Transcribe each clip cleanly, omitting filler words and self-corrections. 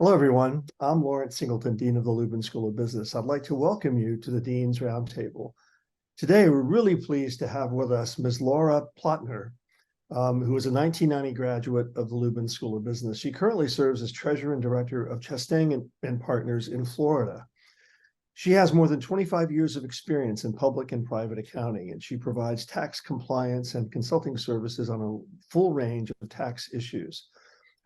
Hello, everyone. I'm Lawrence Singleton, Dean of the Lubin School of Business. I'd like to welcome you to the Dean's Roundtable. Today, we're really pleased to have with us Ms. Laura Plotner, who is a 1990 graduate of the Lubin School of Business. She currently serves as Treasurer and Director of Chastang Partners in Florida. She has more than 25 years of experience in public and private accounting, and she provides tax compliance and consulting services on a full range of tax issues.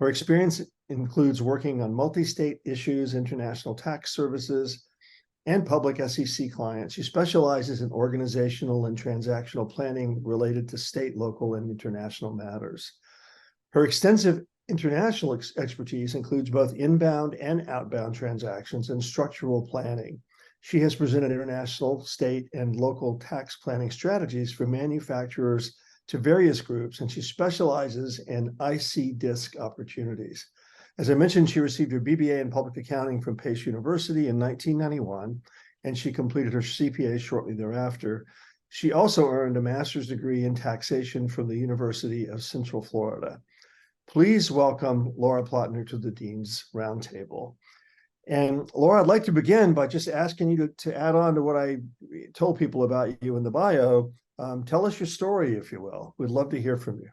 Her experience includes working on multi-state issues, international tax services, and public SEC clients. She specializes in organizational and transactional planning related to state, local, and international matters. Her extensive international expertise includes both inbound and outbound transactions and structural planning. She has presented international, state, and local tax planning strategies for manufacturers to various groups, and she specializes in IC disc opportunities. As I mentioned, she received her BBA in public accounting from Pace University in 1991, and she completed her CPA shortly thereafter. She also earned a master's degree in taxation from the University of Central Florida. Please welcome Laura Plotner to the Dean's Roundtable. And Laura, I'd like to begin by just asking you to add on to what I told people about you in the bio. Tell us your story, if you will. We'd love to hear from you.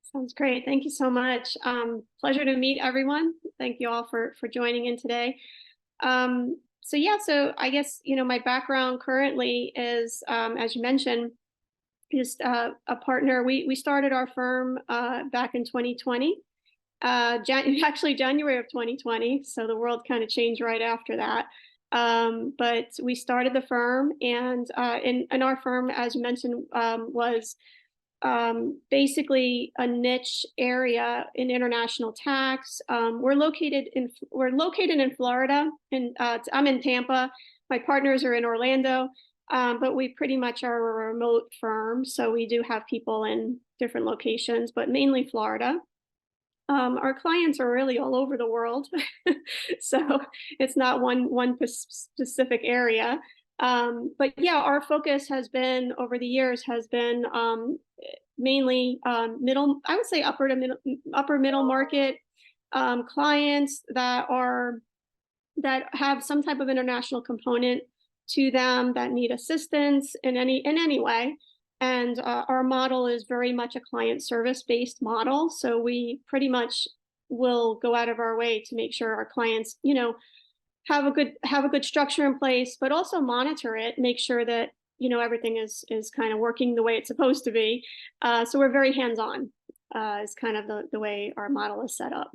Sounds great. Thank you so much. Pleasure to meet everyone. Thank you all for joining in today. So I guess, my background currently is, as you mentioned, just a partner. We started our firm back in 2020, actually January of 2020. So the world kind of changed right after that. But we started the firm, and in our firm, as you mentioned, was basically a niche area in international tax. We're located in Florida, and I'm in Tampa. My partners are in Orlando, but we pretty much are a remote firm, so we do have people in different locations, but mainly Florida. Our clients are really all over the world, so it's not one specific area. But yeah, our focus has been over the years mainly middle, I would say upper middle market clients that have some type of international component to them, that need assistance in any way. And our model is very much a client service based model. So we pretty much will go out of our way to make sure our clients, have a good structure in place, but also monitor it, make sure that, everything is kind of working the way it's supposed to be. So we're very hands-on, is kind of the way our model is set up.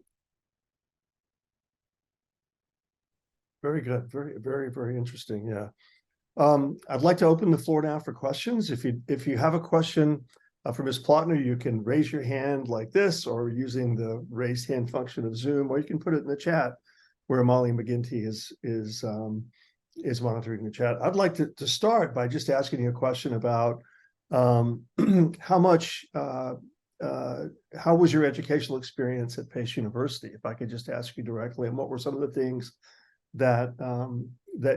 Very good. Very, very, very interesting. Yeah. I'd like to open the floor now for questions. If you have a question for Ms. Plotner, you can raise your hand like this, or using the raised hand function of Zoom, or you can put it in the chat where Molly McGinty is monitoring the chat. I'd like to start by just asking you a question about how was your educational experience at Pace University? If I could just ask you directly, and what were some of the things that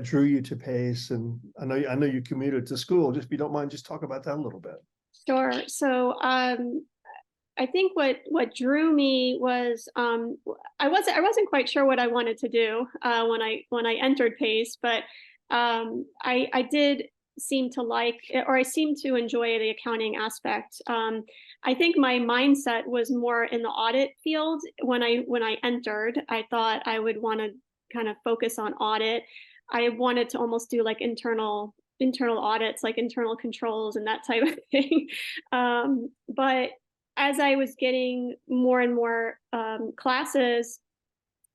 drew you to Pace? And I know you commuted to school. Just if you don't mind, just talk about that a little bit. Sure. So I think what drew me was I wasn't quite sure what I wanted to do when I entered Pace, but I did seem to like, or I seemed to enjoy the accounting aspect. I think my mindset was more in the audit field when I entered. I thought I would want to kind of focus on audit. I wanted to almost do like internal audits, like internal controls and that type of thing. But as I was getting more and more classes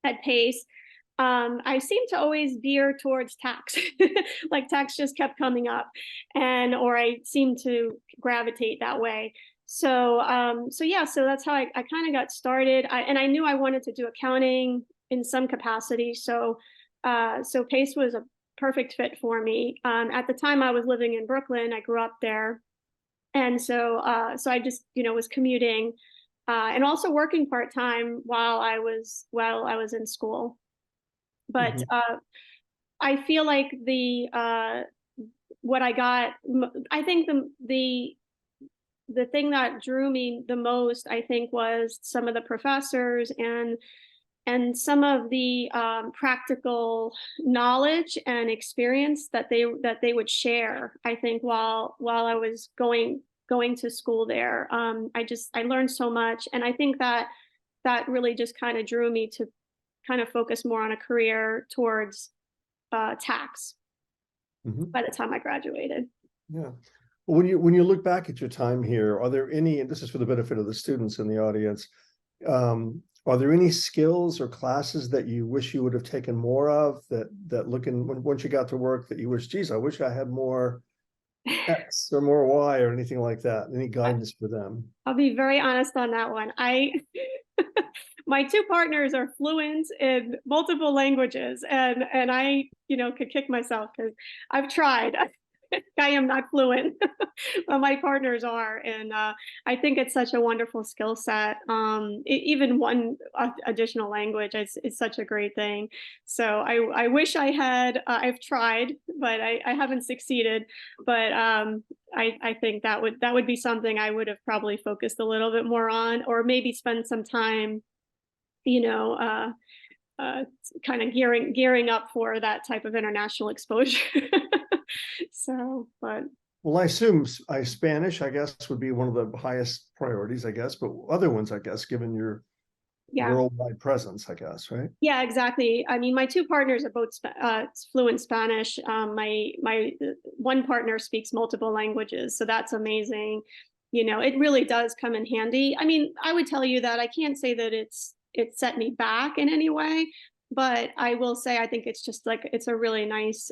at Pace, I seemed to always veer towards tax. Like tax just kept coming up, or I seemed to gravitate that way. So that's how I kind of got started. I knew I wanted to do accounting in some capacity. So Pace was a perfect fit for me. At the time I was living in Brooklyn, I grew up there. And so I just, was commuting and also working part-time while I was in school. But I feel like what I got, I think the thing that drew me the most, I think, was some of the professors and some of the practical knowledge and experience that they would share. I think while I was going to school there, I learned so much, and I think that really just kind of drew me to kind of focus more on a career towards tax by the time I graduated. Yeah. When you look back at your time here, are there any, and this is for the benefit of the students in the audience, are there any skills or classes that you wish you would have taken more of, that looking once you got to work that you wish, geez, I wish I had more X or more Y or anything like that? Any guidance for them? I'll be very honest on that one. My two partners are fluent in multiple languages, and I, could kick myself because I've tried. I am not fluent, but my partners are, and I think it's such a wonderful skill set. Even one additional language is such a great thing. So I wish I had. I've tried, but I haven't succeeded. But I think that would be something I would have probably focused a little bit more on, or maybe spend some time, kind of gearing up for that type of international exposure. So, but Well, I assume Spanish, I guess, would be one of the highest priorities, I guess, but other ones, I guess, given your yeah, worldwide presence, I guess, right? yeah, exactly. I mean, my two partners are both fluent Spanish. My one partner speaks multiple languages, so that's amazing. It really does come in handy. I mean, I would tell you that I can't say that it set me back in any way, but I will say I think it's just like it's a really nice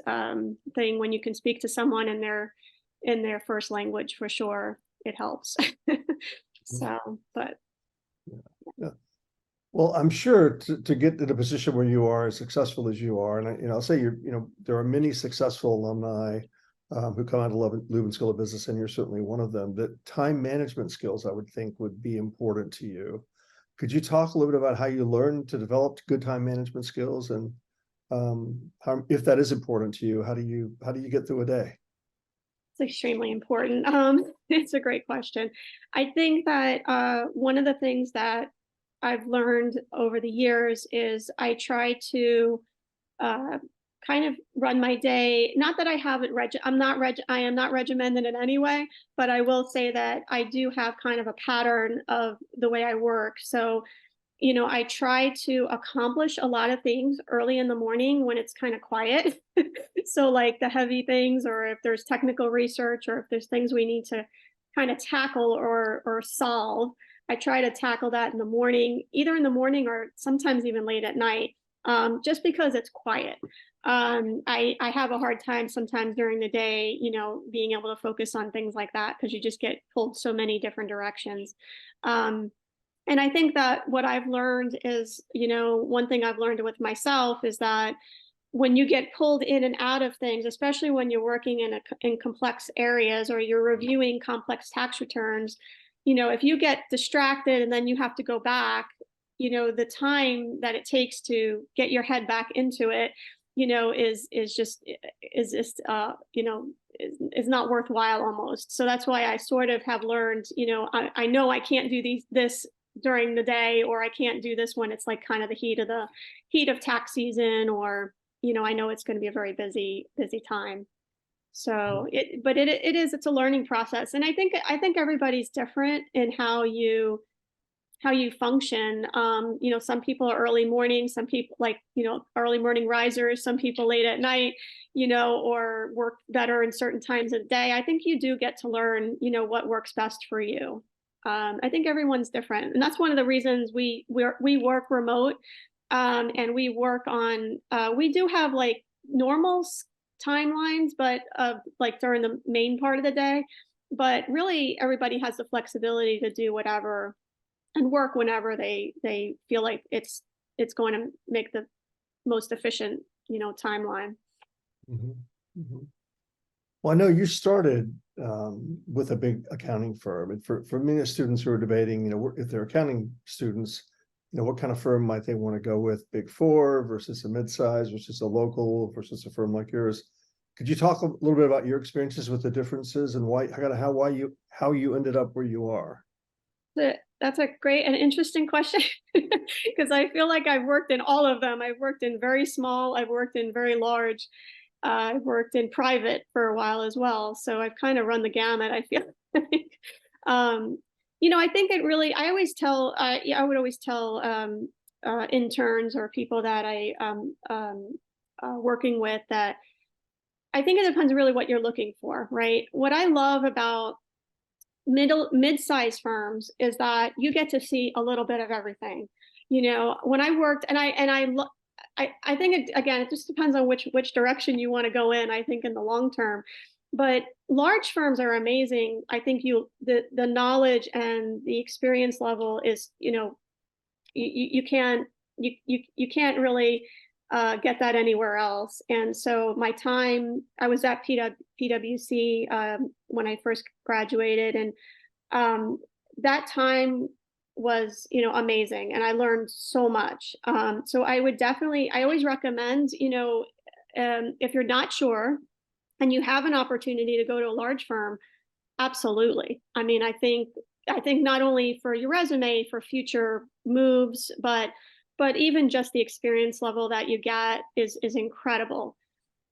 thing when you can speak to someone in their first language. For sure, it helps. So, but Yeah. Well, I'm sure to get to the position where you are as successful as you are, and I'll say there are many successful alumni who come out of Lubin School of Business, and you're certainly one of them. That time management skills, I would think, would be important to you. Could you talk a little bit about how you learned to develop good time management skills, and how, if that is important to you, how do you get through a day? it's extremely important. It's a great question. I think that one of the things that I've learned over the years is I try to uh, kind of run my day. Not that I haven't I am not regimented in any way, but I will say that I do have kind of a pattern of the way I work. So, I try to accomplish a lot of things early in the morning when it's kind of quiet. So, like the heavy things, or if there's technical research, or if there's things we need to kind of tackle or solve, I try to tackle that in the morning, either in the morning or sometimes even late at night, just because it's quiet. I have a hard time sometimes during the day, being able to focus on things like that because you just get pulled so many different directions. And I think that what I've learned is, one thing I've learned with myself is that when you get pulled in and out of things, especially when you're working in complex areas or you're reviewing complex tax returns, if you get distracted and then you have to go back, the time that it takes to get your head back into it, is not worthwhile almost. So that's why I sort of have learned, I know I can't do this during the day, or I can't do this when it's like kind of the heat of tax season, or I know it's going to be a very busy time. So it's a learning process, and I think everybody's different in how you function. Some people are early morning, some people early morning risers, some people late at night, or work better in certain times of the day. I think you do get to learn, what works best for you. I think everyone's different, and that's one of the reasons we work remote, and we work on. We do have like normal timelines, but like during the main part of the day. But really, everybody has the flexibility to do whatever and work whenever they feel like it's going to make the most efficient, timeline. Mm-hmm. Mm-hmm. Well, I know you started with a big accounting firm, and for many students who are debating, if they're accounting students, what kind of firm might they want to go with? Big Four versus a mid-size versus a local versus a firm like yours. Could you talk a little bit about your experiences with the differences and how you ended up where you are? that's a great and interesting question because I feel like I've worked in all of them. I've worked in very small, I've worked in very large, I've worked in private for a while as well. So I've kind of run the gamut, I feel. um, I think it really, I always tell, I would always tell interns or people that working with that I think it depends really what you're looking for, right? What I love about mid-sized firms is that you get to see a little bit of everything. When I worked, I think again, it just depends on which direction you want to go in. I think in the long term, but large firms are amazing. I think the knowledge and the experience level is, you can't you can't really get that anywhere else. And so I was at PwC when I first graduated, and that time was, amazing, and I learned so much. So I always recommend, if you're not sure and you have an opportunity to go to a large firm, absolutely. I mean, I think not only for your resume for future moves, but even just the experience level that you get is incredible.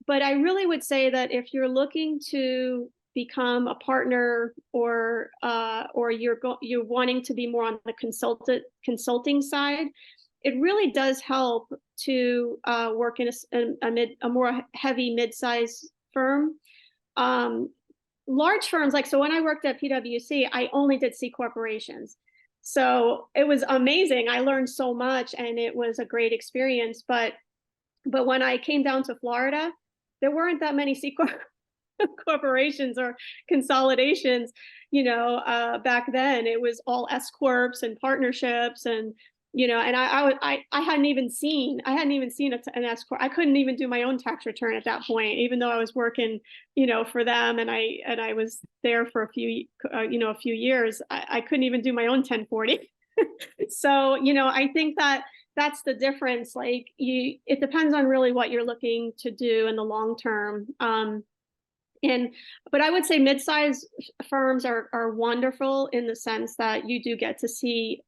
But I really would say that if you're looking to become a partner, or you're wanting to be more on the consulting side, it really does help to work in a more heavy mid-size firm. Large firms, like, so when I worked at PwC, I only did C corporations. So it was amazing. I learned so much and it was a great experience. But when I came down to Florida, there weren't that many C corporations or consolidations, back then. It was all S corps and partnerships, and and I hadn't even seen an S corp. I couldn't even do my own tax return at that point, even though I was working, for them, and I was there for a few years. I couldn't even do my own 1040. So, I think that's the difference. Like, it depends on really what you're looking to do in the long term. But I would say mid-sized firms are wonderful in the sense that you do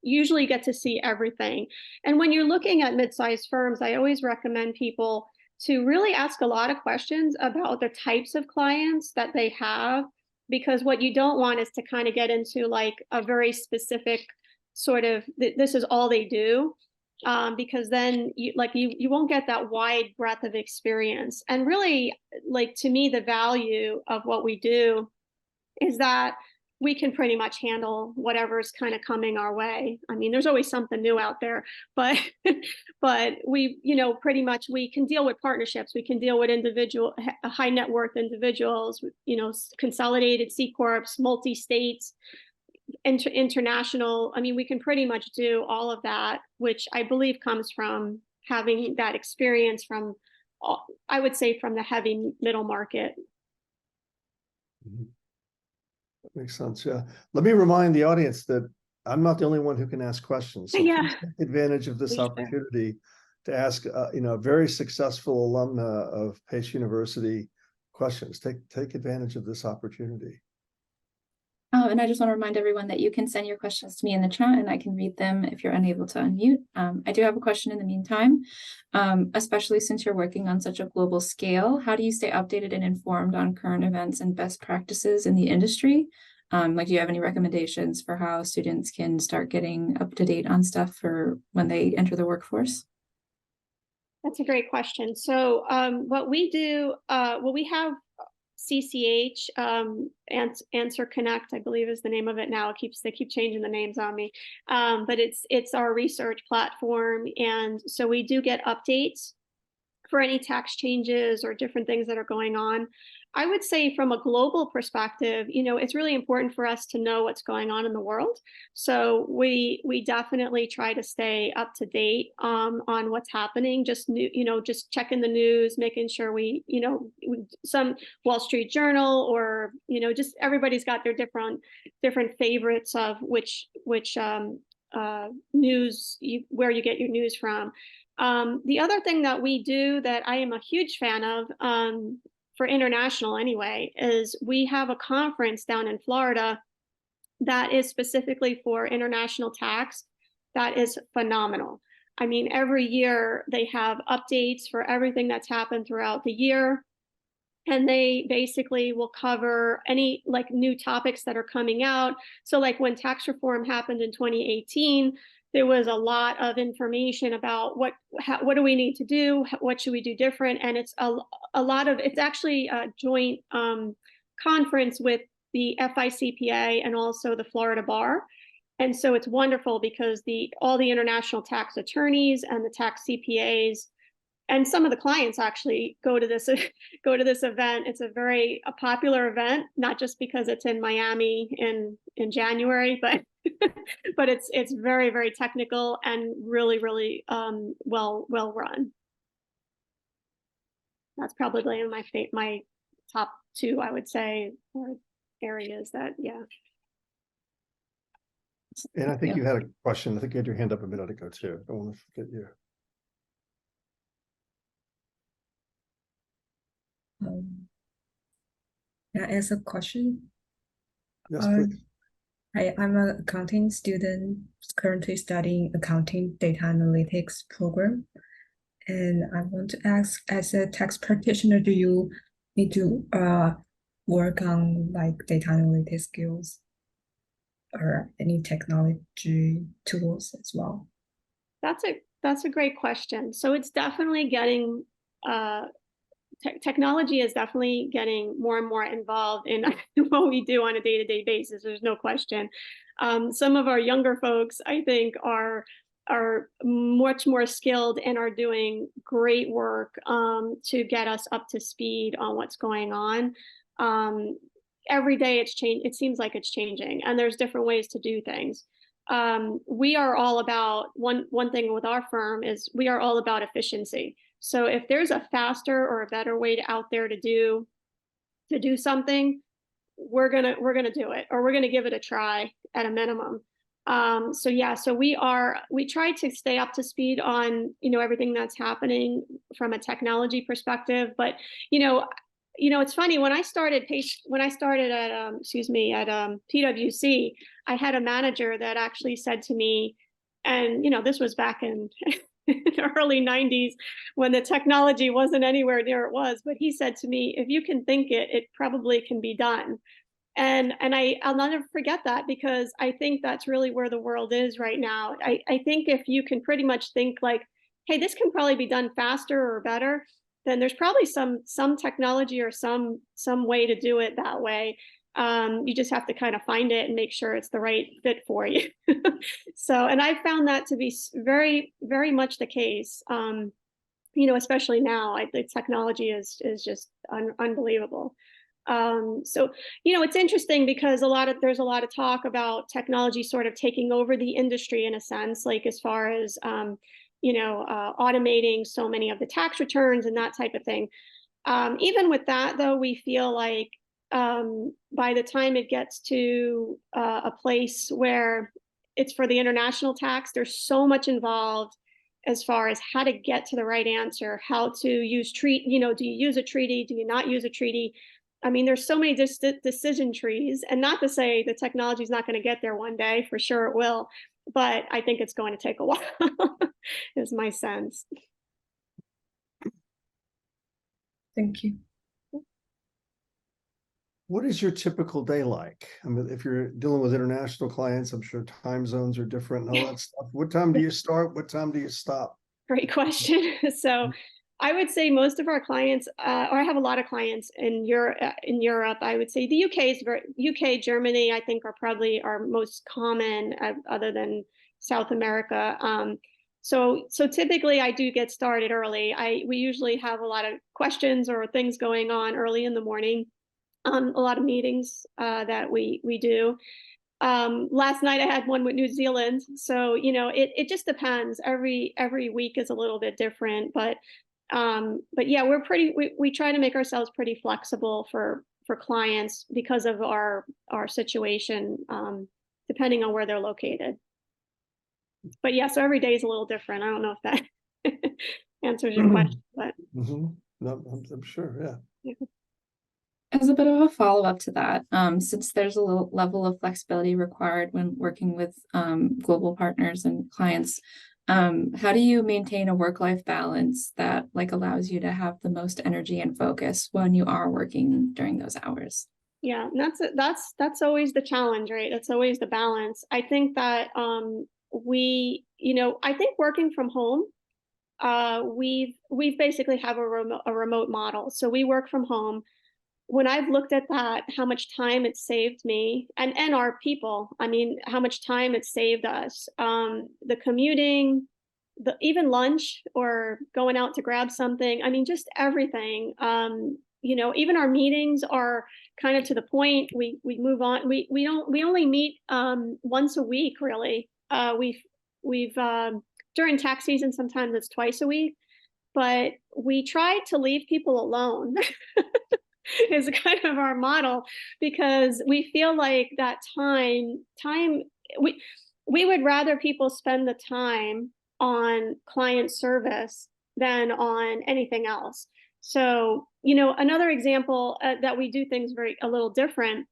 usually get to see everything. And when you're looking at mid-sized firms, I always recommend people to really ask a lot of questions about the types of clients that they have, because what you don't want is to kind of get into like a very specific sort of, this is all they do. Because then you won't get that wide breadth of experience. And really, like, to me, the value of what we do is that we can pretty much handle whatever's kind of coming our way. I mean, there's always something new out there, but we, pretty much we can deal with partnerships. We can deal with high net worth individuals, consolidated C corps, multi-states, international. I mean, we can pretty much do all of that, which I believe comes from having that experience from, I would say, from the heavy middle market. Mm-hmm. That makes sense. Yeah. Let me remind the audience that I'm not the only one who can ask questions. So Yeah. please take advantage of this opportunity to ask, a very successful alumna of Pace University questions. Take advantage of this opportunity. And I just want to remind everyone that you can send your questions to me in the chat and I can read them if you're unable to unmute. I do have a question in the meantime, especially since you're working on such a global scale. How do you stay updated and informed on current events and best practices in the industry? Do you have any recommendations for how students can start getting up to date on stuff for when they enter the workforce? That's a great question. So what we do, we have CCH, Answer Connect, I believe is the name of it now. They keep changing the names on me, but it's our research platform, and so we do get updates for any tax changes or different things that are going on. I would say from a global perspective, it's really important for us to know what's going on in the world. So we definitely try to stay up to date on what's happening. Just just checking the news, making sure some Wall Street Journal, or just everybody's got their different favorites of which news where you get your news from. The other thing that we do that I am a huge fan of, for international anyway, is we have a conference down in Florida that is specifically for international tax, that is phenomenal. I mean, every year they have updates for everything that's happened throughout the year. And they basically will cover any like new topics that are coming out. So like when tax reform happened in 2018, there was a lot of information about what do we need to do? What should we do different? And it's a lot of, it's actually a joint conference with the FICPA and also the Florida Bar. And so it's wonderful because all the international tax attorneys and the tax CPAs and some of the clients actually go to this event. It's a popular event, not just because it's in Miami in January, but but it's very, very technical and really, really well run. That's probably my top two, I would say, or areas that, yeah. And I think you had a question. I think you had your hand up a minute ago too. I don't want to forget you. Can I ask a question? Yes, please. I'm an accounting student currently studying accounting data analytics program. And I want to ask, as a tax practitioner, do you need to work on like data analytics skills or any technology tools as well? That's a great question. So it's definitely getting technology is definitely getting more and more involved in what we do on a day-to-day basis. There's no question. Some of our younger folks, I think, are much more skilled and are doing great work to get us up to speed on what's going on. Every day it seems like it's changing, and there's different ways to do things. We are all about one thing with our firm is we are all about efficiency. So if there's a faster or a better way out there to do something, we're gonna do it, or we're gonna give it a try at a minimum. So yeah, so we try to stay up to speed on everything that's happening from a technology perspective. But it's funny, when I started at PwC, I had a manager that actually said to me, and this was back in the early 90s when the technology wasn't anywhere near it was, but he said to me, if you can think it, it probably can be done. And I'll never forget that, because I think that's really where the world is right now. I think if you can pretty much think like, hey, this can probably be done faster or better, then there's probably some technology or some way to do it that way. You just have to kind of find it and make sure it's the right fit for you. So, and I found that to be very, very much the case. Especially now, I think technology is just unbelievable. So, it's interesting because there's a lot of talk about technology sort of taking over the industry in a sense, like as far as, automating so many of the tax returns and that type of thing. Even with that, though, we feel like by the time it gets to a place where it's for the international tax, there's so much involved as far as how to get to the right answer, how to use do you use a treaty? Do you not use a treaty? I mean, there's so many decision trees, and not to say the technology is not going to get there one day, for sure it will, but I think it's going to take a while, is my sense. Thank you. What is your typical day like? I mean, if you're dealing with international clients, I'm sure time zones are different and all that stuff. What time do you start? What time do you stop? Great question. So I would say most of our clients, or I have a lot of clients in Europe. I would say the UK, Germany, I think are probably our most common, other than South America. So typically I do get started early. We usually have a lot of questions or things going on early in the morning. A lot of meetings that we do. Last night I had one with New Zealand. So, it just depends. Every week is a little bit different, but yeah, we try to make ourselves pretty flexible for clients because of our situation, depending on where they're located. But yeah, so every day is a little different. I don't know if that answers your question, but No, I'm sure. Yeah. As a bit of a follow-up to that, since there's a little level of flexibility required when working with global partners and clients, how do you maintain a work-life balance that like allows you to have the most energy and focus when you are working during those hours? Yeah, and that's always the challenge, right? That's always the balance. I think that I think working from home, we've basically have a remote model. So we work from home. When I've looked at that, how much time it saved me and our people, I mean, how much time it saved us. The commuting, even lunch or going out to grab something. I mean, just everything. Even our meetings are kind of to the point. We move on. We only meet once a week, really. We've during tax season, sometimes it's twice a week, but we try to leave people alone. Is kind of our model, because we feel like that time we would rather people spend the time on client service than on anything else. So, another example that we do things a little different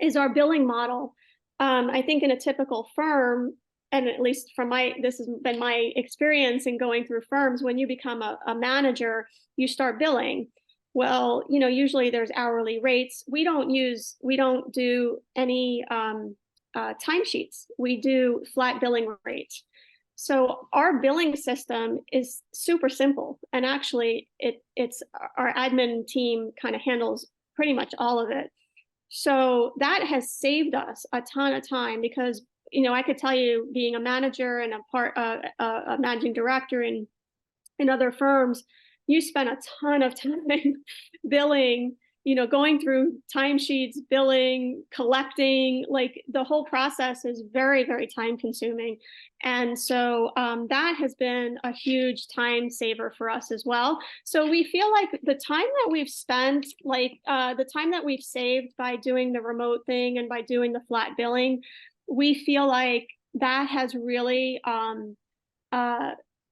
is our billing model. I think in a typical firm, and at least this has been my experience in going through firms, when you become a manager, you start billing. Well, usually there's hourly rates. We don't do any timesheets. We do flat billing rates. So our billing system is super simple, and actually, it's our admin team kind of handles pretty much all of it. So that has saved us a ton of time, because I could tell you, being a manager and a managing director in other firms, you spend a ton of time billing, going through timesheets, billing, collecting. Like, the whole process is very, very time consuming. And so that has been a huge time saver for us as well. So we feel like the time that we've spent, the time that we've saved by doing the remote thing and by doing the flat billing, we feel like that has really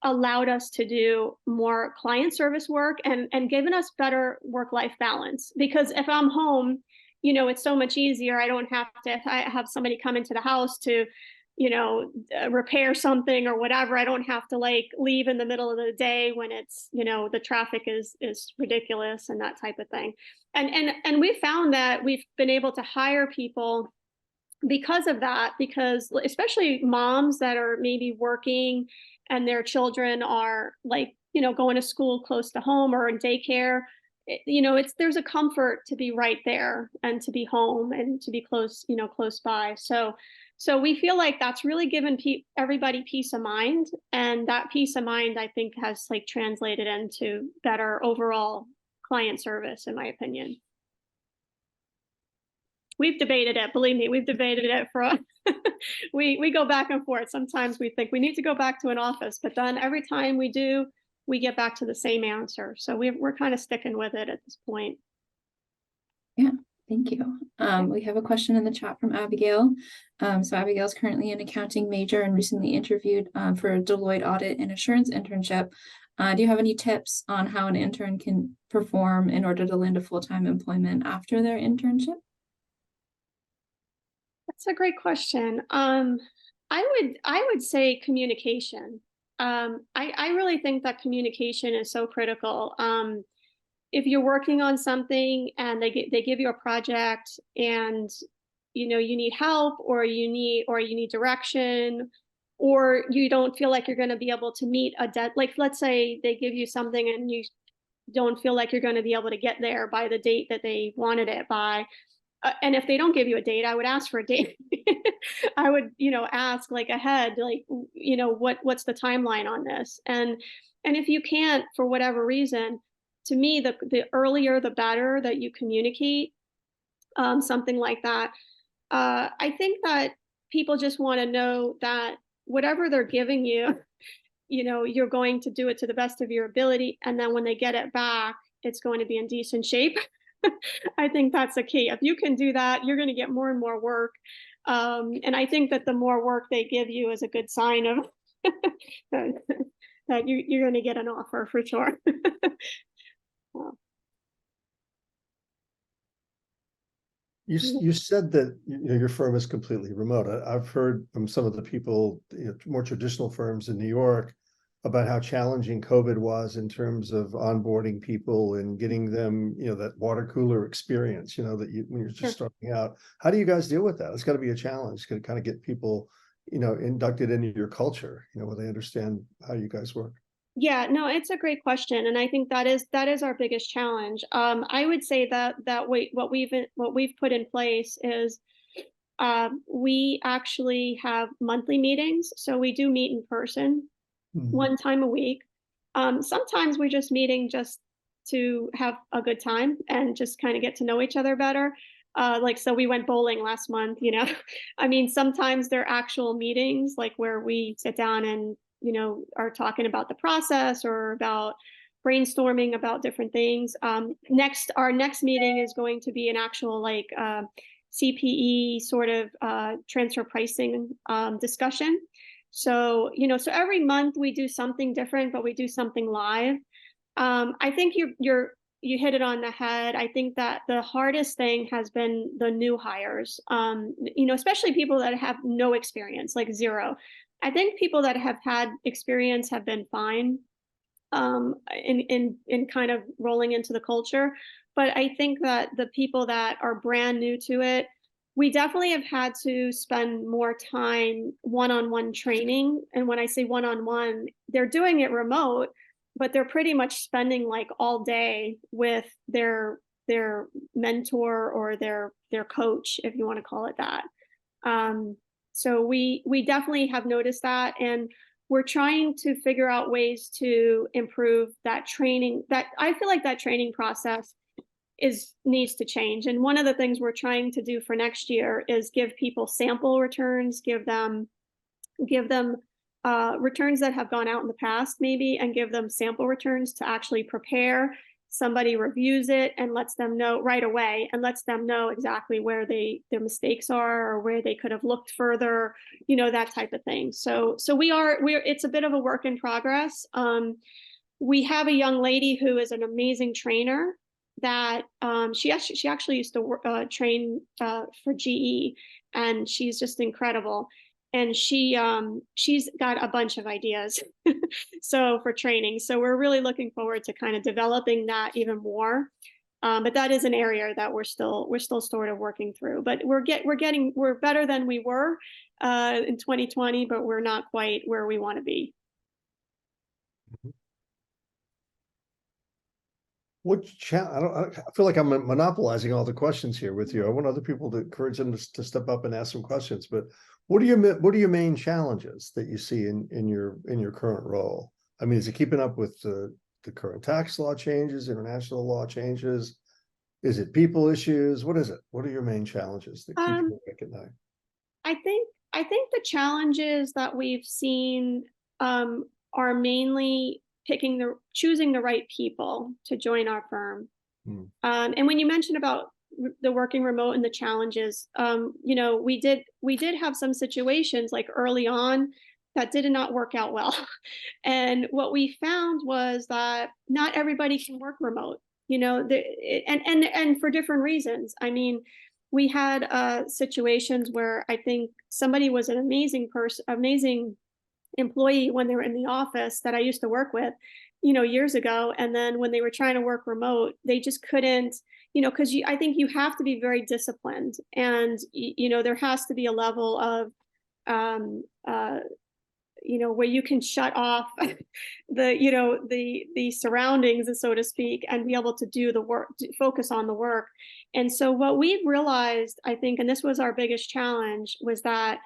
allowed us to do more client service work and given us better work-life balance. Because if I'm home, it's so much easier. I don't have to, if I have somebody come into the house to, repair something or whatever, I don't have to leave in the middle of the day when it's, the traffic is ridiculous and that type of thing. And we found that we've been able to hire people because of that, because especially moms that are maybe working and their children are going to school close to home or in daycare, there's a comfort to be right there and to be home and to be close by. So we feel like that's really given everybody peace of mind, and that peace of mind, I think, has translated into better overall client service, in my opinion. We've debated it. Believe me, we've debated it for. We go back and forth. Sometimes we think we need to go back to an office, but then every time we do, we get back to the same answer. So we're kind of sticking with it at this point. Yeah, thank you. We have a question in the chat from Abigail. So Abigail's currently an accounting major and recently interviewed for a Deloitte audit and assurance internship. Do you have any tips on how an intern can perform in order to land a full-time employment after their internship? That's a great question. I would say communication. I really think that communication is so critical. If you're working on something and they give you a project and you need help, or you need direction, or you don't feel like you're going to be able to meet a let's say they give you something and you don't feel like you're going to be able to get there by the date that they wanted it by. And if they don't give you a date, I would ask for a date. I would, ask ahead, what's the timeline on this? And if you can't, for whatever reason, to me, the earlier, the better that you communicate something like that. I think that people just want to know that whatever they're giving you, you're going to do it to the best of your ability. And then when they get it back, it's going to be in decent shape. I think that's the key. If you can do that, you're going to get more and more work. And I think that the more work they give you is a good sign of that you're going to get an offer for sure. You said that your firm is completely remote. I've heard from some of the people, more traditional firms in New York, about how challenging COVID was in terms of onboarding people and getting them, that water cooler experience, that when you're just starting out. How do you guys deal with that? It's got to be a challenge to kind of get people, inducted into your culture, where they understand how you guys work. Yeah, no, it's a great question, and I think that is our biggest challenge. I would say what we've put in place is we actually have monthly meetings, so we do meet in person one time a week. Sometimes we're just meeting just to have a good time and just kind of get to know each other better. So we went bowling last month, I mean, sometimes they're actual meetings, like where we sit down and, are talking about the process or about brainstorming about different things. Our next meeting is going to be an actual CPE sort of transfer pricing discussion. So, so every month we do something different, but we do something live. I think you hit it on the head. I think that the hardest thing has been the new hires, especially people that have no experience, like zero. I think people that have had experience have been fine in kind of rolling into the culture. But I think that the people that are brand new to it, we definitely have had to spend more time one-on-one training. And when I say one-on-one, they're doing it remote, but they're pretty much spending like all day with their mentor or their coach, if you want to call it that. So we definitely have noticed that, and we're trying to figure out ways to improve that training. That I feel like that training process needs to change. And one of the things we're trying to do for next year is give people sample returns, give them returns that have gone out in the past, maybe, and give them sample returns to actually prepare. Somebody reviews it and lets them know right away, and lets them know exactly where their mistakes are, or where they could have looked further, that type of thing. So it's a bit of a work in progress. We have a young lady who is an amazing trainer that she actually used to train for GE, and she's just incredible. And she's got a bunch of ideas so for training. So we're really looking forward to kind of developing that even more. But that is an area that we're still sort of working through. But we're better than we were in 2020, but we're not quite where we want to be. I feel like I'm monopolizing all the questions here with you. I want other people to encourage them to step up and ask some questions. But what are your main challenges that you see in your current role? I mean, is it keeping up with the current tax law changes, international law changes? Is it people issues? What is it? What are your main challenges that keep you awake at night? I think the challenges that we've seen are mainly choosing the right people to join our firm. And when you mentioned about the working remote and the challenges, we did have some situations like early on that did not work out well. And what we found was that not everybody can work remote, and for different reasons. I mean, we had situations where I think somebody was an amazing employee when they were in the office that I used to work with, years ago. And then when they were trying to work remote, they just couldn't, because I think you have to be very disciplined, and, there has to be a level of, where you can shut off the surroundings, so to speak, and be able to do the work, focus on the work. And so what we've realized, I think, and this was our biggest challenge, was that,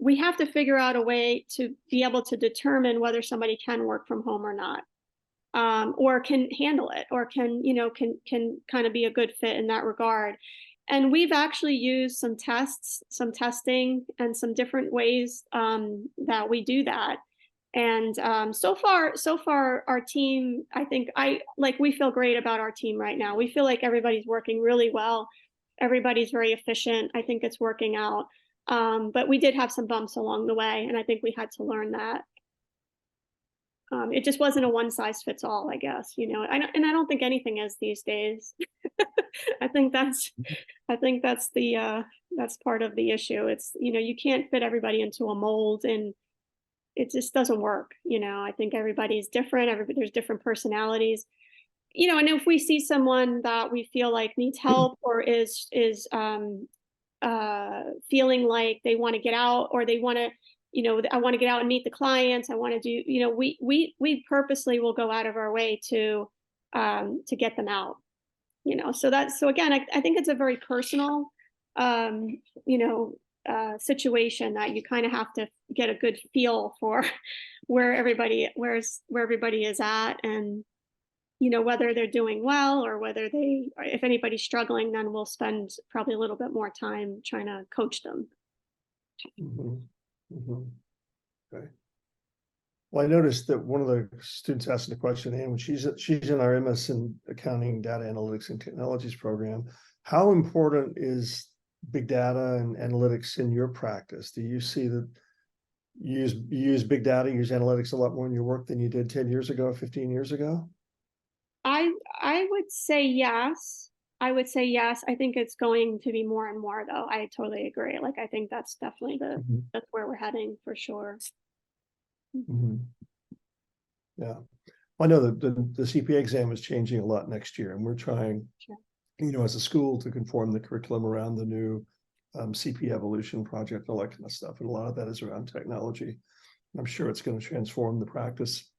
we have to figure out a way to be able to determine whether somebody can work from home or not, or can handle it, or can kind of be a good fit in that regard. And we've actually used some testing, and some different ways that we do that. And so far, our team, I think we feel great about our team right now. We feel like everybody's working really well. Everybody's very efficient. I think it's working out. But we did have some bumps along the way, and I think we had to learn that. It just wasn't a one size fits all, I guess, and I don't think anything is these days. I think that's that's part of the issue. It's, you can't fit everybody into a mold, and it just doesn't work. I think everybody's different. There's different personalities, and if we see someone that we feel like needs help or is feeling like they want to get out, or they want to, I want to get out and meet the clients. I want to do, we purposely will go out of our way to get them out, so again, I think it's a very personal, situation that you kind of have to get a good feel for where everybody is at, and whether they're doing well, or if anybody's struggling, then we'll spend probably a little bit more time trying to coach them. Mhm. Mhm. Okay. Well, I noticed that one of the students asked the question, and she's in our MS in Accounting, Data Analytics, and Technologies program. How important is big data and analytics in your practice? Do you see that you use big data, use analytics a lot more in your work than you did 10 years ago, 15 years ago? I would say yes. I think it's going to be more and more, though. I totally agree. Like, I think that's definitely that's where we're heading for sure. Mm-hmm. Yeah. I know that the CPA exam is changing a lot next year, and we're trying, as a school, to conform the curriculum around the new CP evolution project, all that kind of stuff. And a lot of that is around technology. I'm sure it's going to transform the practice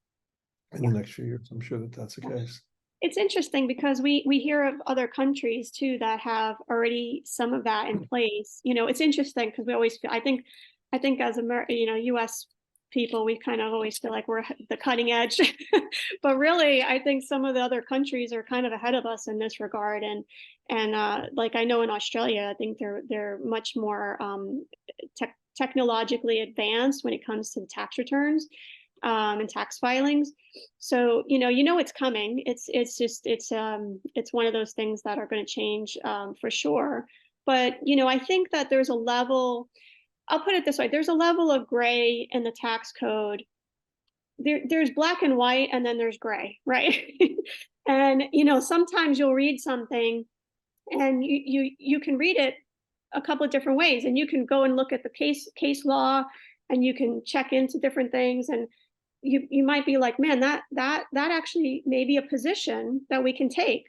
in the next few years. I'm sure that that's the case. It's interesting because we hear of other countries too that have already some of that in place. It's interesting because we always feel, I think as US people, we kind of always feel like we're the cutting edge, but really, I think some of the other countries are kind of ahead of us in this regard. And like, I know in Australia, I think they're much more technologically advanced when it comes to the tax returns and tax filings. So it's coming. It's one of those things that are going to change for sure. But I think that there's a level. I'll put it this way: there's a level of gray in the tax code. There's black and white, and then there's gray, right? And sometimes you'll read something, and you can read it a couple of different ways, and you can go and look at the case law, and you can check into different things, and you might be like, man, that actually may be a position that we can take.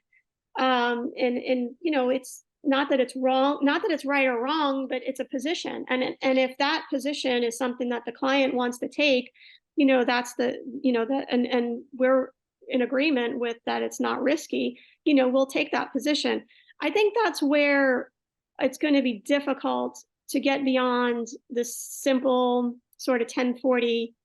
And it's not that it's wrong, not that it's right or wrong, but it's a position. And if that position is something that the client wants to take, that's and we're in agreement with that, it's not risky, we'll take that position. I think that's where it's going to be difficult to get beyond the simple sort of 1040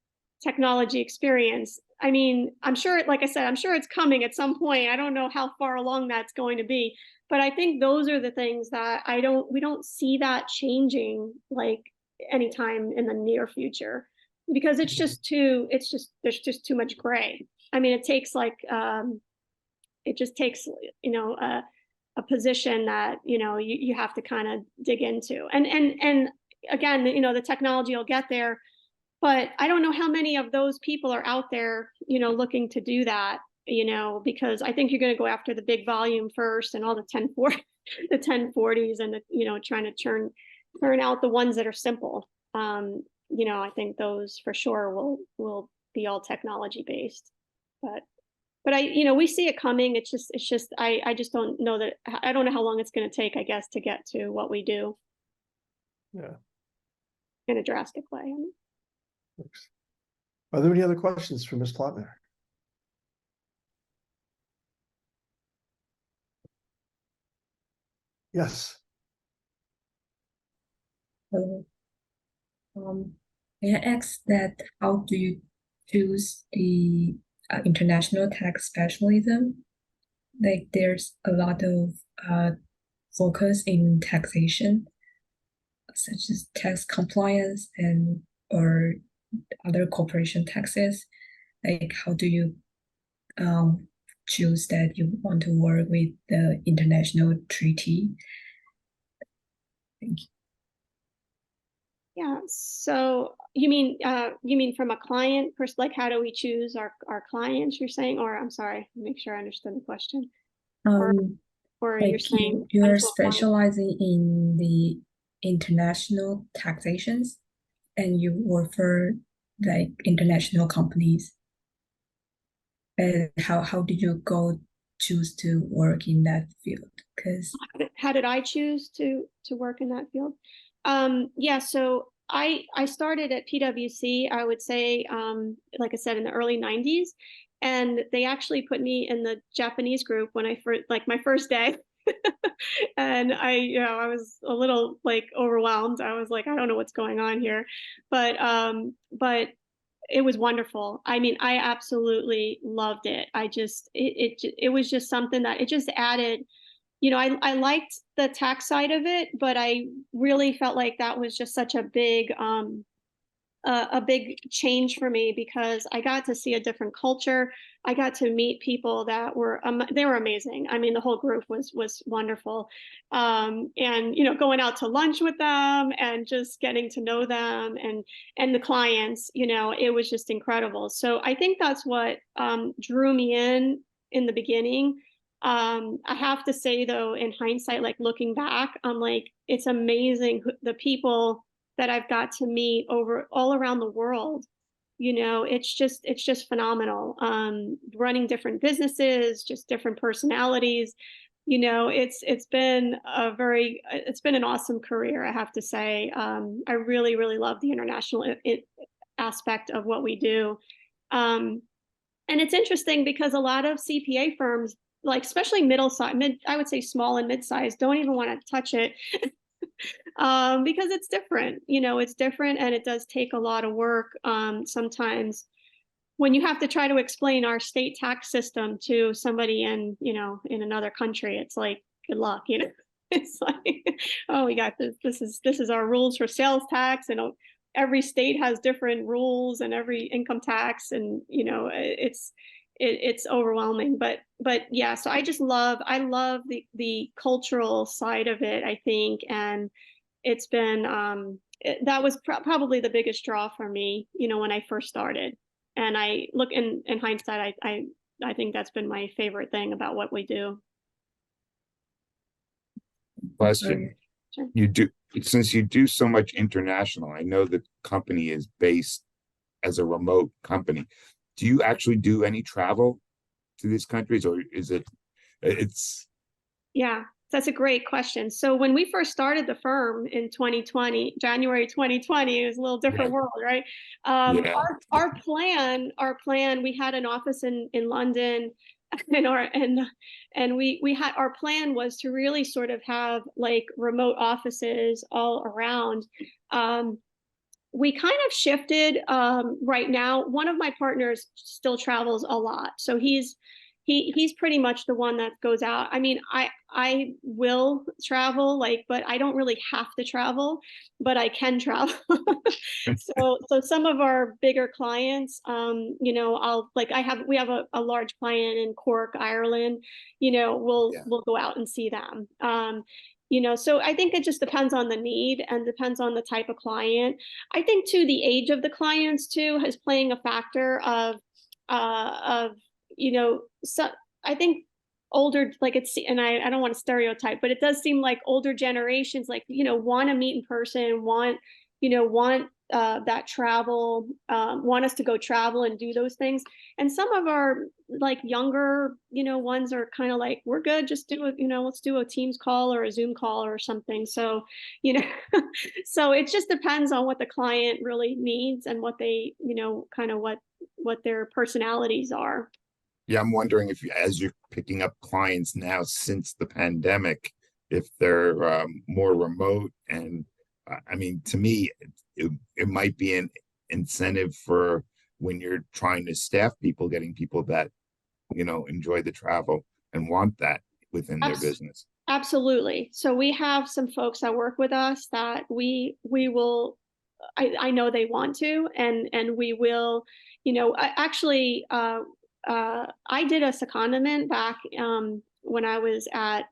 technology experience. I mean, I'm sure, like I said, I'm sure it's coming at some point. I don't know how far along that's going to be, but I think those are the things that we don't see that changing like anytime in the near future, because there's just too much gray. I mean, it takes it just takes, a position that, you have to kind of dig into. And again, the technology will get there, but I don't know how many of those people are out there, looking to do that, because I think you're going to go after the big volume first, and all the 1040s, and trying to turn out the ones that are simple. I think those for sure will be all technology based, but we see it coming. It's just I just don't know that. I don't know how long it's going to take, I guess, to get to what we do. Yeah. In a drastic way. Thanks. Are there any other questions for Ms. Plotner? Yes. Hello. May I ask that how do you choose the international tax specialism? Like, there's a lot of focus in taxation, such as tax compliance or other corporation taxes. Like, how do you choose that you want to work with the international treaty? Thank you. Yeah. So you mean from a client person, like how do we choose our clients, you're saying? Or I'm sorry, make sure I understood the question. Or Um, or you're like saying you're potential clients. specializing in the international taxations and you work for like international companies. And how did you go choose to work in that field? Because How did I choose to work in that field? Yeah, so I started at PwC, I would say, like I said, in the early 90s. And they actually put me in the Japanese group when I first, like my first day. And I was a little like overwhelmed. I was like, I don't know what's going on here. But it was wonderful. I mean, I absolutely loved it. It was just something that it just added. I liked the tax side of it, but I really felt like that was just such a big change for me because I got to see a different culture. I got to meet people that were they were amazing. I mean, the whole group was wonderful, and going out to lunch with them and just getting to know them and the clients. It was just incredible. So I think that's what drew me in the beginning. I have to say though, in hindsight, like looking back, I'm like, it's amazing the people that I've got to meet over all around the world. It's just phenomenal. Running different businesses, just different personalities. It's been an awesome career, I have to say. I really, really love the international aspect of what we do. And it's interesting because a lot of CPA firms, like especially I would say small and mid-size, don't even want to touch it because it's different. It's different, and it does take a lot of work. Sometimes when you have to try to explain our state tax system to somebody in another country, it's like, good luck. It's like, oh, we got this. This is our rules for sales tax, and every state has different rules, and every income tax, and it's overwhelming. But yeah, so I love the cultural side of it, I think. And it's been that was probably the biggest draw for me, when I first started. And I look in hindsight, I think that's been my favorite thing about what we do. Question. Sure. Since you do so much international, I know the company is based as a remote company. Do you actually do any travel to these countries, or it's Yeah, that's a great question. So when we first started the firm in 2020, January 2020, it was a little different Yeah. world, right? Yeah. Our plan, we had an office in London, and we had, our plan was to really sort of have like remote offices all around. We kind of shifted. Right now, one of my partners still travels a lot, so he's pretty much the one that goes out. I mean, I will travel, like, but I don't really have to travel, but I can travel. So some of our bigger clients, we have a large client in Cork, Ireland. We'll go out and see them. So I think it just depends on the need and depends on the type of client. I think too, the age of the clients too is playing a factor of so I think older, like and I don't want to stereotype, but it does seem like older generations, like, want to meet in person, want that travel, want us to go travel and do those things. And some of our like younger, ones are kind of like, we're good, just let's do a Teams call or a Zoom call or something. So, so it just depends on what the client really needs and what they, kind of what their personalities are. Yeah, I'm wondering if as you're picking up clients now since the pandemic, if they're more remote. And I mean, to me, it might be an incentive for when you're trying to staff people, getting people that, enjoy the travel and want that within their business. Absolutely. So we have some folks that work with us that we will, I know they want to, and we will, I did a secondment back when I was I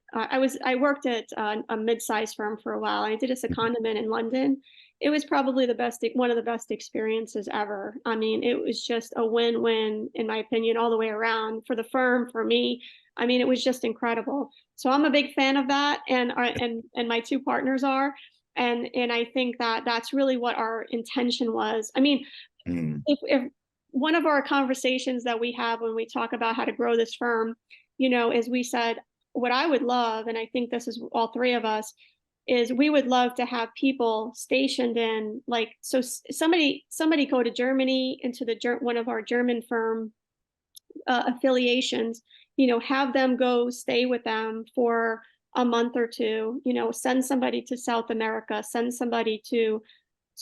worked at a mid-sized firm for a while. I did a secondment in London, it was probably one of the best experiences ever. I mean, it was just a win-win, in my opinion, all the way around for the firm, for me. I mean, it was just incredible. So I'm a big fan of that, and my two partners are, and I think that that's really what our intention was. I mean, if one of our conversations that we have when we talk about how to grow this firm, is we said, what I would love, and I think this is all three of us, is we would love to have people stationed in, like, so somebody go to Germany into one of our German firm affiliations, have them go stay with them for a month or two, send somebody to South America, send somebody to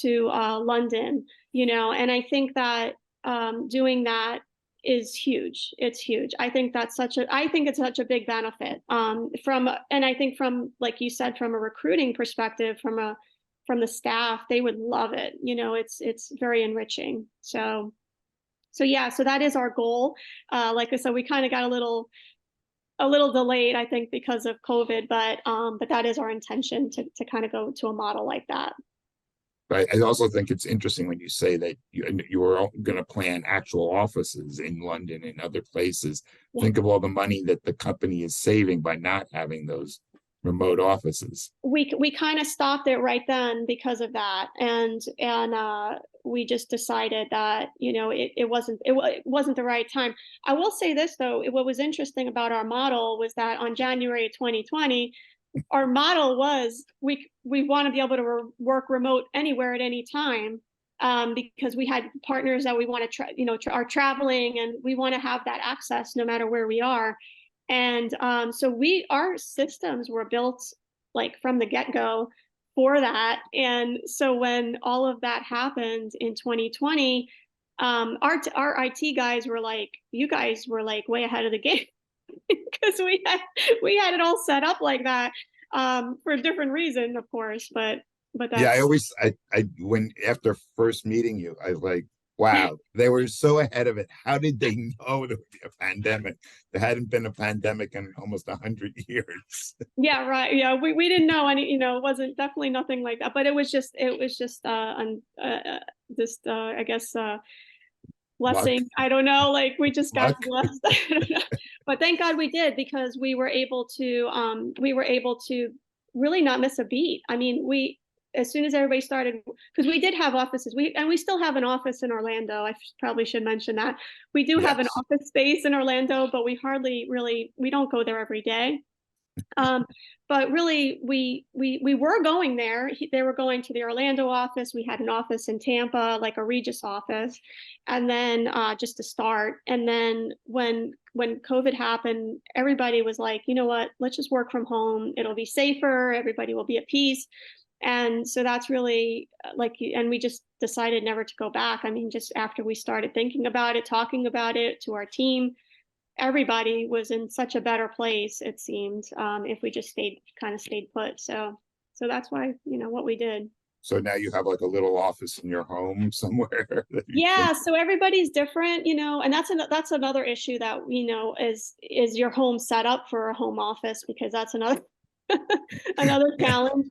London, and I think that doing that is huge. It's huge. I think it's such a big benefit and I think from, like you said, from a recruiting perspective, from the staff, they would love it. It's very enriching. So yeah, so that is our goal. Like I said, we kind of got a little delayed, I think, because of COVID, but that is our intention to kind of go to a model like that. But I also think it's interesting when you say that you were going to plan actual offices in London and other places. Yeah. Think of all the money that the company is saving by not having those remote offices. We kind of stopped it right then because of that, and we just decided that it wasn't the right time. I will say this though, what was interesting about our model was that on January 2020. Our model was we want to be able to work remote anywhere at any time, because we had partners that we want to are traveling, and we want to have that access no matter where we are. And so our systems were built like from the get-go for that. And so when all of that happened in 2020, our IT guys were like, you guys were like way ahead of the game. Because we had it all set up like that, for a different reason, of course, but that's... Yeah, I when after first meeting you, I was like, wow, they were so ahead of it. How did they know there would be a pandemic? There hadn't been a pandemic in almost 100 years. Yeah, right. Yeah, we didn't know any, it wasn't definitely nothing like that, but it was just I guess blessing. Luck. I don't know, like we just got Luck. blessed. I don't know. But thank God we did, because we were able to really not miss a beat. I mean, as soon as everybody started, because we did have offices, we still have an office in Orlando. I probably should mention that. We do have an office space in Orlando, but we don't go there every day. But really, we were going there. They were going to the Orlando office. We had an office in Tampa, like a Regis office, and then just to start. And then when COVID happened, everybody was like, you know what? Let's just work from home. It'll be safer. Everybody will be at peace. And so that's really and we just decided never to go back. I mean, just after we started thinking about it, talking about it to our team, everybody was in such a better place, it seemed, if we just stayed put. So that's why, what we did. So now you have like a little office in your home somewhere. Yeah, so everybody's different, and that's another issue that, is your home set up for a home office, because that's another another challenge.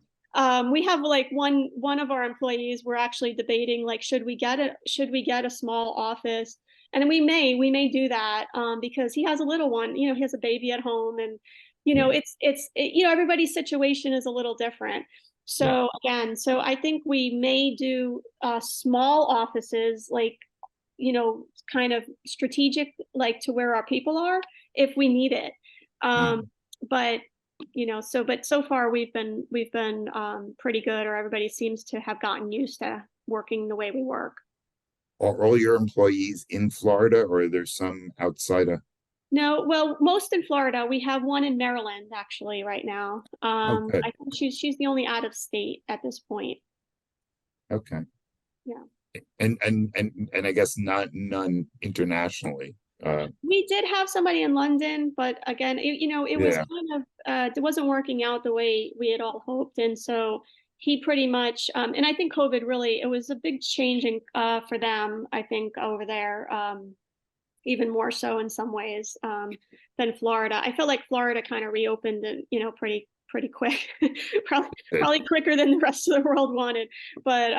We have like one of our employees, we're actually debating, like, should we get a small office? And we may do that, because he has a little one, he has a baby at home, and everybody's situation is a little different. So again, I think we may do small offices, like, kind of strategic, like to where our people are, if we need it. But so far we've been pretty good, or everybody seems to have gotten used to working the way we work. Are all your employees in Florida, or are there some outside of? No, well, most in Florida. We have one in Maryland actually right now. Okay. I think she's the only out of state at this point. Okay. Yeah. And I guess none internationally. We did have somebody in London, but again, it was kind of it wasn't working out the way we had all hoped, and so he pretty much, and I think COVID really, it was a big changing for them, I think, over there, even more so in some ways than Florida. I felt like Florida kind of reopened, pretty pretty quick, probably quicker than the rest of the world wanted. But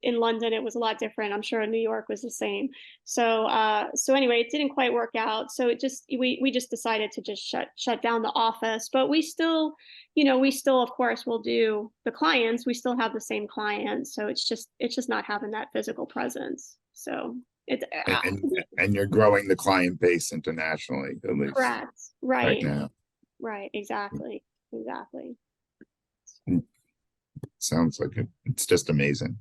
in London it was a lot different. I'm sure in New York was the same. So anyway, it didn't quite work out. So we just decided to just shut down the office. But we still of course will do the clients. We still have the same clients. So it's just not having that physical presence. So it's and you're growing the client base internationally, at least correct. right now. Right, exactly. Sounds like it's just amazing.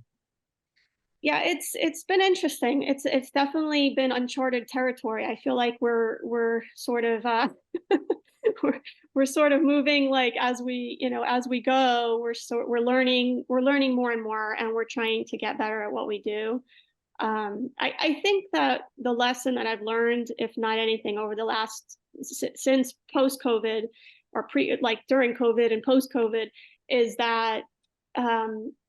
Yeah, it's been interesting. It's definitely been uncharted territory. I feel like we're sort of we're sort of moving like as we go. We're learning more and more, and we're trying to get better at what we do. I think that the lesson that I've learned, if not anything, over the last since post-COVID or during COVID and post-COVID, is that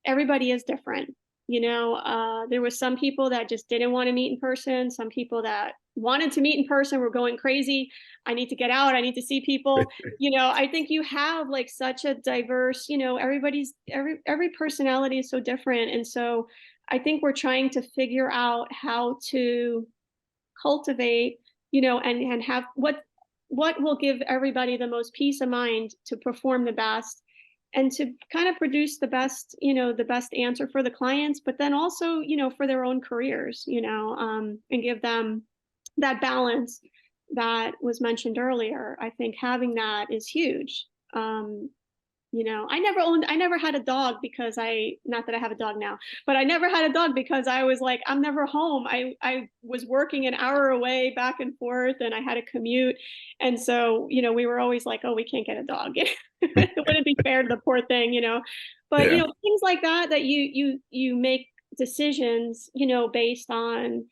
everybody is different. There were some people that just didn't want to meet in person. Some people that wanted to meet in person were going crazy. I need to get out. I need to see people. I think you have like such a diverse, every personality is so different. And so I think we're trying to figure out how to cultivate, and have what will give everybody the most peace of mind to perform the best and to kind of produce the best answer for the clients, but then also, for their own careers, and give them that balance that was mentioned earlier. I think having that is huge. I never had a dog because not that I have a dog now, but I never had a dog because I was like, I'm never home. I was working an hour away back and forth, and I had a commute. And so, we were always like, oh, we can't get a dog. It wouldn't be fair to the poor thing, but, Yeah. Things like that you make decisions, based on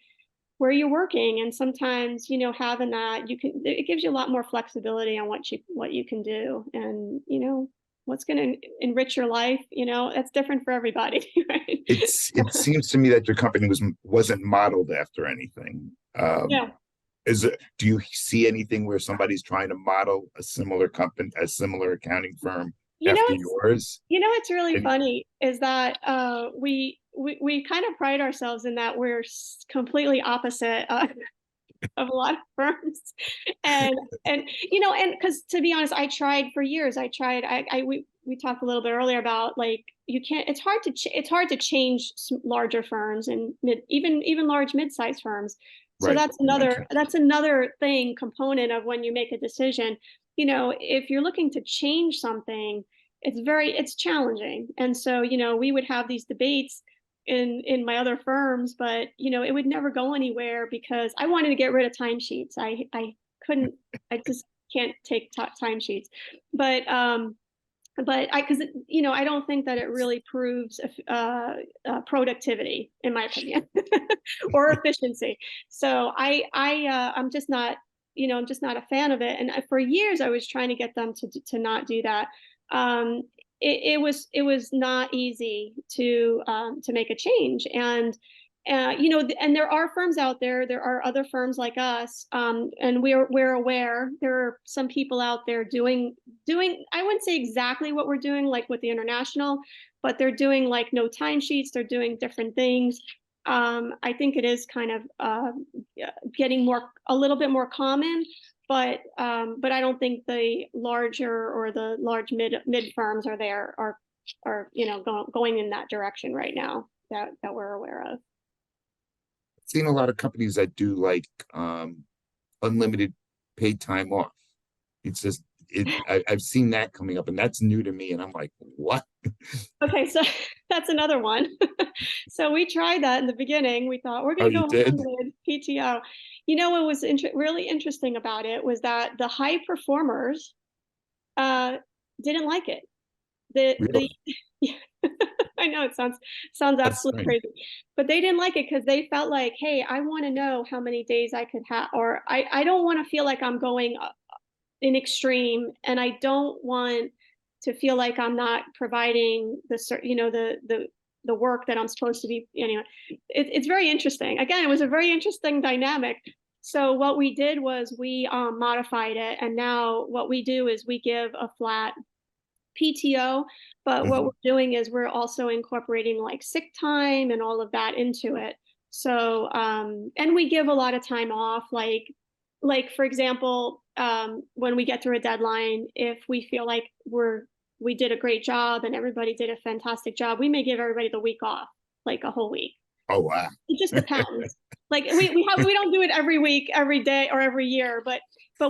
where you're working. And sometimes, having that, it gives you a lot more flexibility on what you can do. And, what's going to enrich your life, that's different for everybody. Right? It seems to me that your company wasn't modeled after anything. Yeah. Do you see anything where somebody's trying to model a similar company, a similar accounting firm after yours? It's really funny is that we kind of pride ourselves in that we're completely opposite of a lot of firms, and because to be honest, I tried for years. We talked a little bit earlier about like it's hard to change larger firms and even large mid-sized firms. So Right. that's another component of when you make a decision. If you're looking to change something, it's challenging. And so, we would have these debates in my other firms, but it would never go anywhere because I wanted to get rid of timesheets. I just can't take timesheets. But because I don't think that it really proves productivity, in my opinion, or efficiency. So I'm just not a fan of it. And for years I was trying to get them to not do that. It was not easy to make a change. And and there are firms out there. There are other firms like us, and we're aware there are some people out there doing. I wouldn't say exactly what we're doing, like with the international, but they're doing like no timesheets. They're doing different things. I think it is kind of getting a little bit more common, but I don't think the larger or the large mid firms are going in that direction right now that we're aware of. Seen a lot of companies that do like unlimited paid time off. It's just I've seen that coming up, and that's new to me, and I'm like, what? Okay, so that's another one. So we tried that in the beginning. We thought we're going to go unlimited PTO. What was really interesting about it was that the high performers didn't like it. Yeah, I know it sounds absolutely crazy, but they didn't like it because they felt like, hey, I want to know how many days I could have, or I don't want to feel like I'm going in extreme, and I don't want to feel like I'm not providing the work that I'm supposed to be. Anyway, it's very interesting. Again, it was a very interesting dynamic. So what we did was we modified it, and now what we do is we give a flat PTO, but what Mhm. we're doing is we're also incorporating like sick time and all of that into it. So and we give a lot of time off, like for example, when we get through a deadline, if we feel like we did a great job and everybody did a fantastic job, we may give everybody the week off, like a whole week. Oh, wow. It just depends. Like we don't do it every week, every day, or every year, but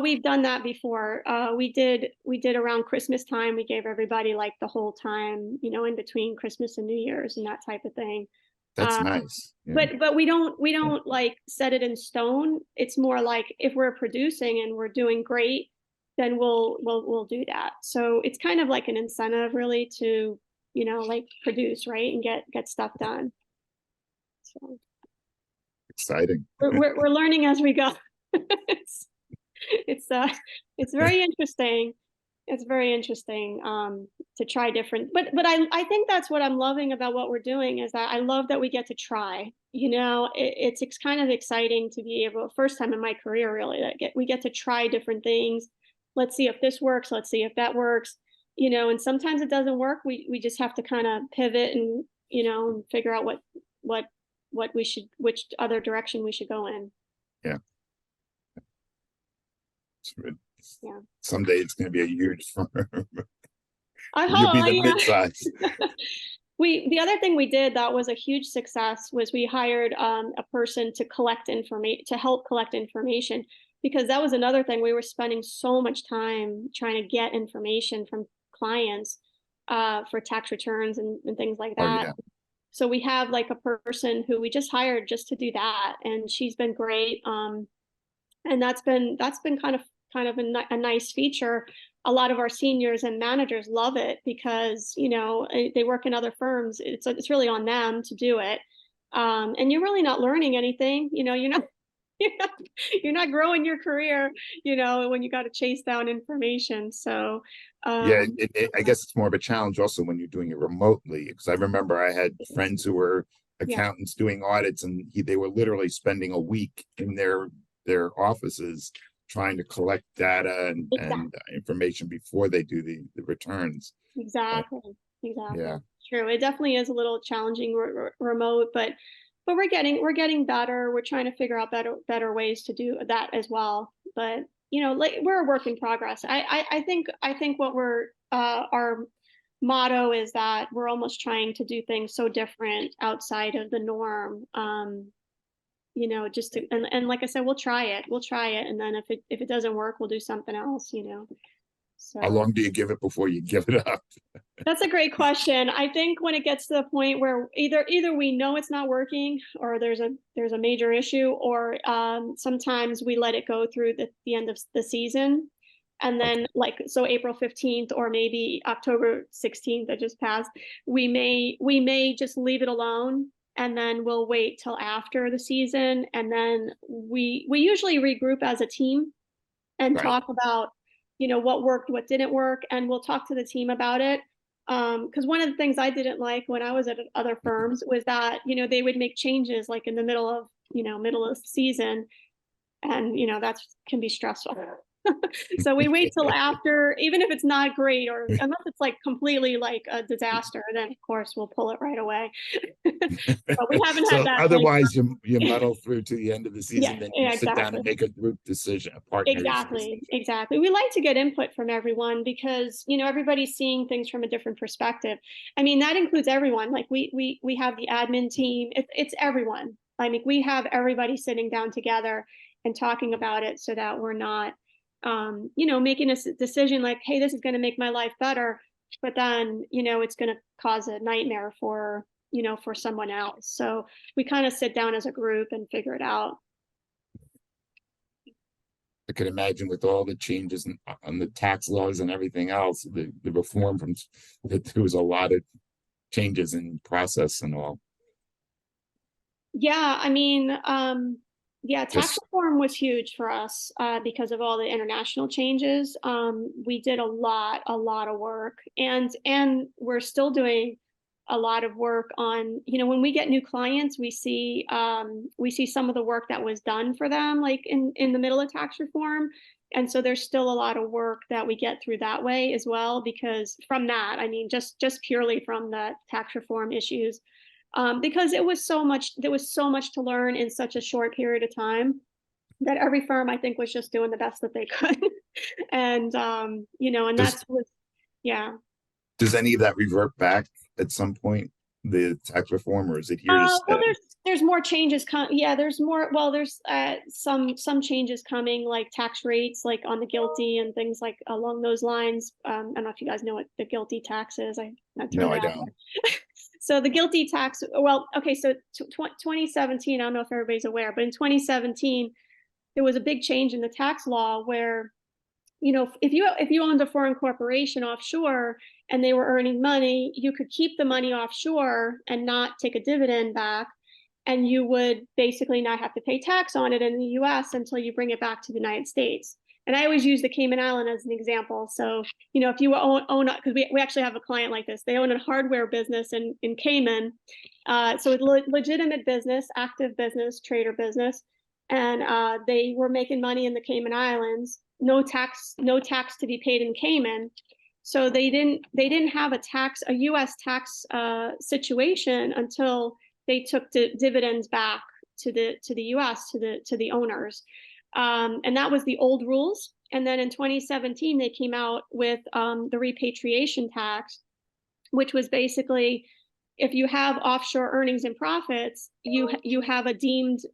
we've done that before. We did around Christmas time. We gave everybody like the whole time, in between Christmas and New Year's and that type of thing. That's Um, nice. Yeah. but we don't like set it in stone. It's more like if we're producing and we're doing great, then we'll do that. So it's kind of like an incentive really to, like produce, right, and get stuff done. So Exciting. we're learning as we go. it's it's very interesting. It's very interesting to try different, but I think that's what I'm loving about what we're doing is that I love that we get to try. It's kind of exciting to be able, first time in my career really, that we get to try different things. Let's see if this works. Let's see if that works. And sometimes it doesn't work. We just have to kind of pivot and and figure out what we should, which other direction we should go in. Yeah. It's good. Yeah. Someday it's going to be a huge firm. I You'll be hope. the mid-size. The other thing we did that was a huge success was we hired a person to help collect information, because that was another thing. We were spending so much time trying to get information from clients for tax returns and things like Oh, that. yeah. So we have like a person who we just hired just to do that, and she's been great. And that's been kind of a nice feature. A lot of our seniors and managers love it because they work in other firms. It's really on them to do it, and you're really not learning anything. You're not you're not growing your career. When you got to chase down information. So Yeah, I guess it's more of a challenge also when you're doing it remotely, because I remember I had friends who were Yeah. accountants doing audits, and they were literally spending a week in their offices trying to collect data and information before they do the returns. Exactly. Yeah. True. It definitely is a little challenging remote, but we're getting better. We're trying to figure out better ways to do that as well. But like we're a work in progress. I think what our motto is that we're almost trying to do things so different outside of the norm. Just to, and like I said, we'll try it, and then if it doesn't work, we'll do something else. So How long do you give it before you give it up? that's a great question. I think when it gets to the point where either we know it's not working, or there's a major issue, or sometimes we let it go through the end of the season, and then so April 15th or maybe October 16th that just passed, we may just leave it alone, and then we'll wait till after the season, and then we usually regroup as a team and Right. talk about what worked, what didn't work, and we'll talk to the team about it. Because one of the things I didn't like when I was at other firms was that they would make changes like in the middle of the season, and that can be stressful. So we wait till after, even if it's not great, or unless it's like completely like a disaster, then of course we'll pull it right away. But we haven't So had that. otherwise you muddle through to the end of the season, Yeah, then you sit down exactly. and make a group decision, a partner's decision. Exactly. We like to get input from everyone because, everybody's seeing things from a different perspective. I mean, that includes everyone. Like we have the admin team. It's everyone. I mean, we have everybody sitting down together and talking about it so that we're not, making a decision like, hey, this is going to make my life better, but then, it's going to cause a nightmare for someone else. So we kind of sit down as a group and figure it out. I could imagine with all the changes on the tax laws and everything else, the reform that there was a lot of changes in process and all. Yeah, I mean, tax Just- reform was huge for us because of all the international changes. We did a lot of work, and we're still doing a lot of work on, when we get new clients, we see some of the work that was done for them, like in the middle of tax reform. And so there's still a lot of work that we get through that way as well, because from that, I mean, just purely from the tax reform issues, because there was so much to learn in such a short period of time that every firm, I think, was just doing the best that they could. And, and yeah. Does any of that revert back at some point, the tax reform, or is it here to stay? Well, there's more changes. There's more. Well, there's some changes coming, like tax rates, like on the GILTI and things like along those lines. I don't know if you guys know what the GILTI tax is. No, I don't. So the GILTI tax. Well, okay. So 2017. I don't know if everybody's aware, but in 2017, there was a big change in the tax law where, if you owned a foreign corporation offshore and they were earning money, you could keep the money offshore and not take a dividend back. And you would basically not have to pay tax on it in the US until you bring it back to the United States. And I always use the Cayman Island as an example. So, if you own because we actually have a client like this, they own a hardware business in Cayman. So it's legitimate business, active business, trader business. And they were making money in the Cayman Islands, no tax to be paid in Cayman. So they didn't have a U.S. tax situation until they took the dividends back to the U.S. to the owners, and that was the old rules. And then in 2017 they came out with the repatriation tax, which was basically, if you have offshore earnings and profits, you have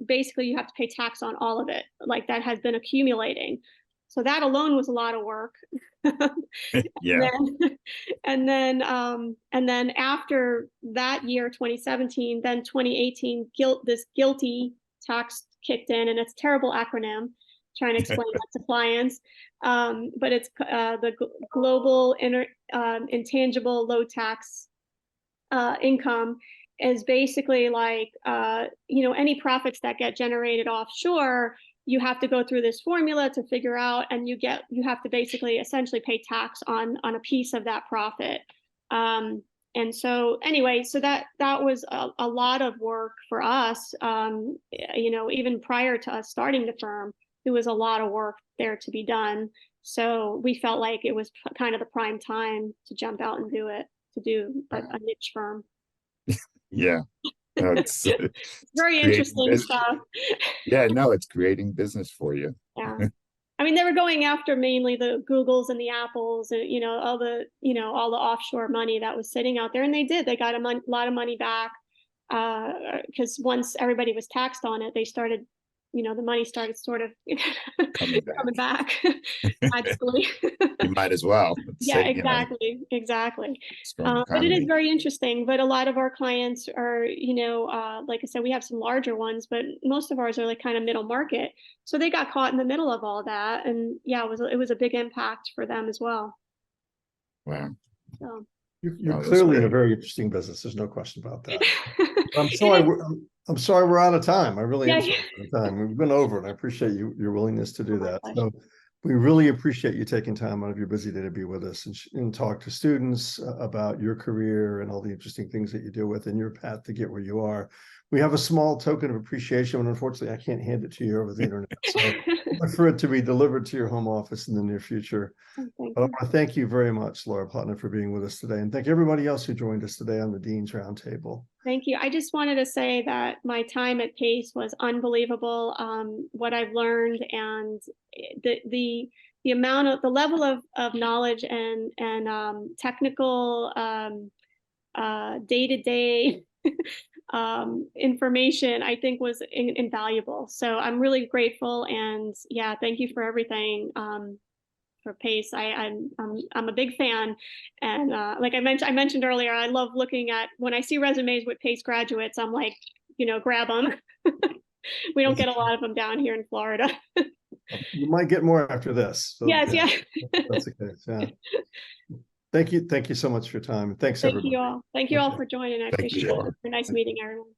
basically you have to pay tax on all of it, like that has been accumulating. So that alone was a lot of work. Yeah. And then after that year, 2017, then 2018, this GILTI tax kicked in, and it's a terrible acronym. Trying to explain that to clients, but it's the Global Intangible Low Tax income is basically like, any profits that get generated offshore, you have to go through this formula to figure out, and you have to basically essentially pay tax on a piece of that profit. And so anyway, so that was a lot of work for us. Even prior to us starting the firm, there was a lot of work there to be done. So we felt like it was kind of the prime time to jump out and do it, to do a niche firm. Yeah. No, it's very interesting stuff. Yeah, no, it's creating business for you. Yeah. I mean, they were going after mainly the Googles and the Apples and, all the offshore money that was sitting out there. And they got a lot of money back because once everybody was taxed on it, they started, the money started sort of coming back. Actually. You might as well. Yeah, exactly. But it is very interesting. But a lot of our clients are, like I said, we have some larger ones, but most of ours are like kind of middle market. So they got caught in the middle of all that. And yeah, it was a big impact for them as well. Wow. So. You're clearly in a very interesting business. There's no question about that. I'm sorry we're out of time. I really am sorry for the time. We've been over, and I appreciate your willingness to do that. So we really appreciate you taking time out of your busy day to be with us and talk to students about your career and all the interesting things that you deal with and your path to get where you are. We have a small token of appreciation, and unfortunately, I can't hand it to you over the internet. So look for it to be delivered to your home office in the near future. But I want to thank you very much, Laura Plotner, for being with us today. And thank everybody else who joined us today on the Dean's Roundtable. Thank you. I just wanted to say that my time at Pace was unbelievable. What I've learned and the level of knowledge and technical day-to-day information, I think, was invaluable. So I'm really grateful, and yeah, thank you for everything. For Pace, I'm a big fan, and like I mentioned earlier, I love looking at when I see resumes with Pace graduates. I'm like, grab them. We don't get a lot of them down here in Florida. You might get more after this. So, yes, yeah. That's the case. Yeah. Thank you so much for your time. Thanks, everybody. Thank you all for joining. I appreciate it. Nice meeting everyone.